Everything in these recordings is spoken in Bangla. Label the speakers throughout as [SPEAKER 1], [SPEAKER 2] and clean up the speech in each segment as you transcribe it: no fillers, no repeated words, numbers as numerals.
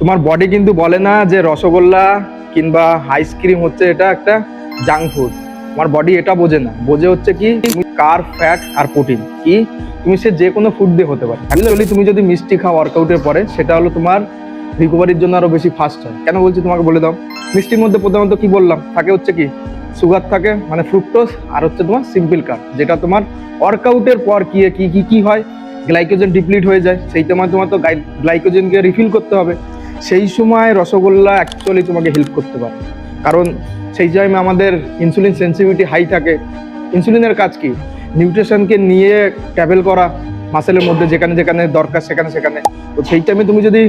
[SPEAKER 1] তোমার বডি কিন্তু বলে না যে রসগোল্লা কিংবা আইসক্রিম হচ্ছে এটা একটা জাঙ্ক ফুড। তোমার বডি এটা বোঝে না, বোঝে হচ্ছে কি তুমি কার্ব, ফ্যাট আর প্রোটিন কি তুমি সে যে কোনো ফুড দিয়ে হতে পারে। অ্যাকচুয়ালি তুমি যদি মিষ্টি খাও ওয়ার্কআউটের পরে, সেটা হলো তোমার রিকভারির জন্য আরো বেশি ফাস্ট হয়। কেন বলছি তোমাকে বলে দাও। মিষ্টির মধ্যে প্রধানত কি বললাম থাকে হচ্ছে কি সুগার থাকে, মানে ফ্রুক্টোজ, আর হচ্ছে তোমার সিম্পল কার্ব, যেটা তোমার ওয়ার্কআউটের পর কি কি কি কি হয়, গ্লাইকোজেন ডিপ্লিট হয়ে যায়। সেই সময় তোমার তো গ্লাইকোজেনকে রিফিল করতে হবে। সেই সময় রসগোল্লা অ্যাকচুয়ালি তোমাকে হেল্প করতে পারে, কারণ সেই টাইমে আমাদের ইনসুলিন সেন্সিটিভিটি হাই থাকে। ইনসুলিনের কাজ কি? নিউট্রিশনকে নিয়ে ট্রাভেল করা মাসেলের মধ্যে, যেখানে যেখানে দরকার সেখানে সেখানে। তো সেই টাইমে তুমি যদি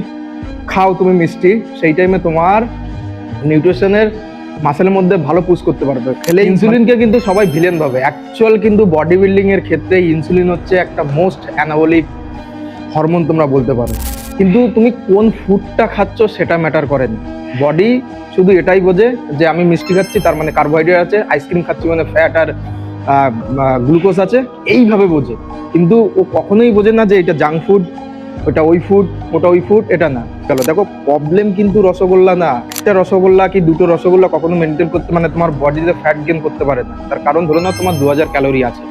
[SPEAKER 1] খাও তুমি মিষ্টি, সেই টাইমে তোমার নিউট্রিশনের মাসেলের মধ্যে ভালো পুশ করতে পারবে। খেলে ইনসুলিনকে কিন্তু সবাই ভিলেন ভাবে, অ্যাকচুয়াল কিন্তু বডি বিল্ডিং এর ক্ষেত্রে ইনসুলিন হচ্ছে একটা মোস্ট অ্যানাবলিক হরমোন তোমরা বলতে পারো। কিন্তু তুমি কোন ফুডটা খাচ্ছ সেটা ম্যাটার করে না। বডি শুধু এটাই বোঝে যে আমি মিষ্টি খাচ্ছি তার মানে কার্বোহাইড্রেট আছে, আইসক্রিম খাচ্ছি মানে ফ্যাট আর গ্লুকোজ আছে, এইভাবে বোঝে। কিন্তু ও কখনোই বোঝে না যে এটা জাঙ্ক ফুড, ওটা ওই ফুড, ওটা ওই ফুড, এটা না। চলো দেখো, প্রবলেম কিন্তু রসগোল্লা না। একটা রসগোল্লা কি দুটো রসগোল্লা কখনো মেনটেন করতে, মানে তোমার বডিতে ফ্যাট গেন করতে পারে না। তার কারণ ধরে নাও তোমার 2000 ক্যালোরি আছে,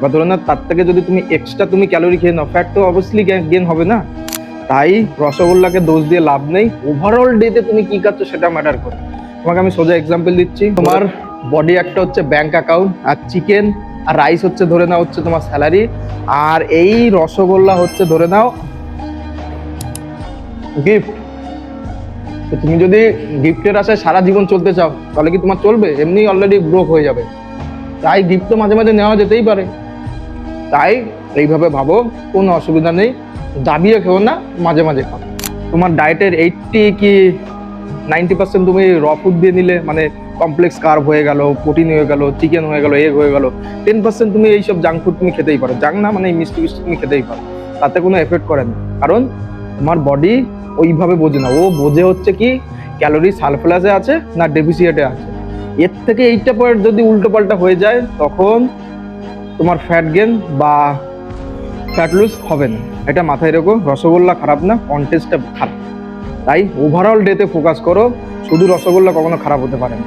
[SPEAKER 1] বা ধরে নাও তার থেকে যদি তুমি এক্সট্রা তুমি ক্যালোরি খেয়ে নাও, ফ্যাট তো অবভিয়াসলি গেন হবে না। তাই রসগোল্লাকে দোষ দিয়ে লাভ নেই, ওভারঅল ডেতে তুমি কি খাচ্ছ সেটা ম্যাটার করে। তোমাকে আমি সোজা এক্সাম্পল দিচ্ছি। তোমার বডি একটা হচ্ছে ব্যাংক অ্যাকাউন্ট, আর চিকেন আর রাইস হচ্ছে ধরে নাও হচ্ছে তোমার স্যালারি, আর এই রসগোল্লা হচ্ছে ধরে নাও গিফট। তো তুমি যদি গিফটের আশায় সারা জীবন চলতে চাও, তাহলে কি তোমার চলবে? এমনি অলরেডি ব্রোক হয়ে যাবে। তাই গিফট তো মাঝে মাঝে নেওয়া যেতেই পারে। তাই এইভাবে ভাবো, কোনো অসুবিধা নেই, দাবিয়ে খেও না, মাঝে মাঝে খাও। তোমার ডায়েটের 80 কি 90% তুমি র ফুড দিয়ে নিলে, মানে কমপ্লেক্স কার্ব হয়ে গেল, প্রোটিন হয়ে গেল, চিকেন হয়ে গেল, এগ হয়ে গেল। 10% তুমি এইসব জাঙ্ক ফুড তুমি খেতেই পারো। জাঙ্ক না মানে এই মিষ্টি মিষ্টি তুমি খেতেই পারো, তাতে কোনো এফেক্ট করে না। কারণ তোমার বডি ওইভাবে বোঝে না, ও বোঝে হচ্ছে কি ক্যালোরি সারপ্লাসে আছে না ডেফিসিয়েটে আছে। এর থেকে 80% যদি উল্টো পাল্টা হয়ে যায়, তখন তোমার ফ্যাট গেন বা ফ্যাট লুজ হবে না। এটা মাথায় রেখো। রসগোল্লা খারাপ না, কন্টেস্টটা খারাপ। তাই ওভারঅল ডেতে ফোকাস করো, শুধু রসগোল্লা কখনো খারাপ হতে পারে না।